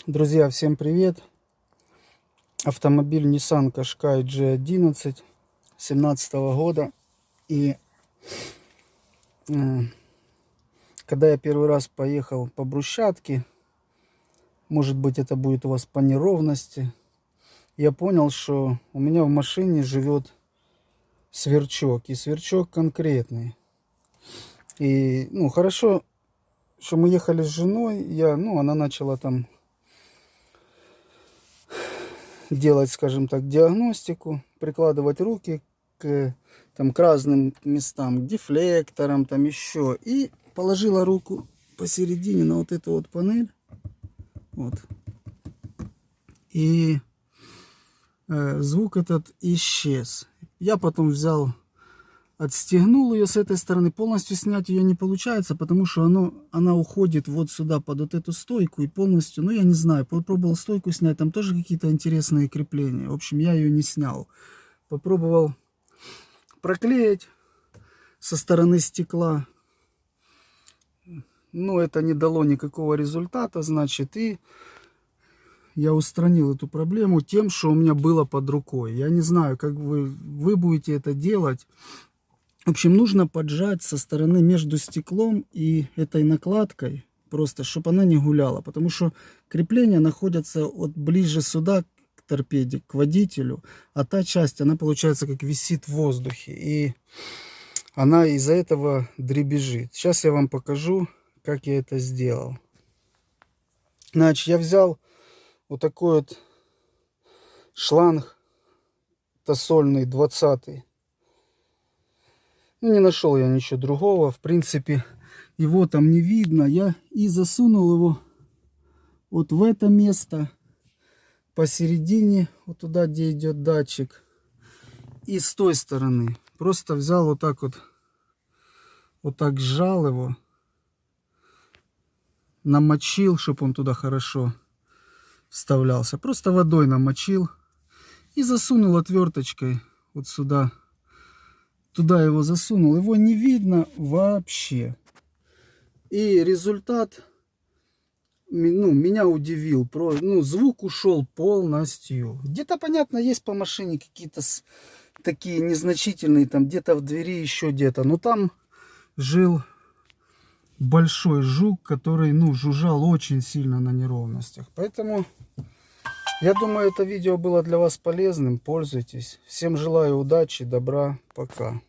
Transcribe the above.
Друзья, всем привет! Автомобиль Nissan Qashqai G11 2017 года. И когда я первый раз поехал по брусчатке, может быть это будет у вас по неровности, я понял, что у меня в машине живет сверчок. И сверчок конкретный. И хорошо, что мы ехали с женой. Она начала там делать, скажем так, диагностику, прикладывать руки к разным местам, к дефлекторам, там еще. И положила руку посередине на вот эту вот панель. Вот. И звук этот исчез. Я потом взял, отстегнул ее с этой стороны. Полностью снять ее не получается, потому что она уходит вот сюда, под вот эту стойку. И полностью, я не знаю, попробовал стойку снять. Там тоже какие-то интересные крепления. В общем, я ее не снял. Попробовал проклеить со стороны стекла. Но это не дало никакого результата, значит. И я устранил эту проблему тем, что у меня было под рукой. Я не знаю, как вы будете это делать. В общем, нужно поджать со стороны между стеклом и этой накладкой, просто, чтобы она не гуляла. Потому что крепления находятся вот ближе сюда, к торпеде, к водителю. А та часть, она получается как висит в воздухе. И она из-за этого дребезжит. Сейчас я вам покажу, как я это сделал. Значит, я взял вот такой вот шланг тосольный 20-й. Не нашел я ничего другого. В принципе, его там не видно. Я и засунул его вот в это место посередине, вот туда, где идет датчик. И с той стороны. Просто взял вот так вот так сжал его. Намочил, чтобы он туда хорошо вставлялся. Просто водой намочил. И засунул отверточкой вот сюда. Туда его засунул. Его не видно вообще. И результат меня удивил. Звук ушел полностью. Где-то, понятно, есть по машине какие-то такие незначительные. Там где-то в двери, еще где-то. Но там жил большой жук, который, жужжал очень сильно на неровностях. Поэтому я думаю, это видео было для вас полезным. Пользуйтесь. Всем желаю удачи, добра. Пока.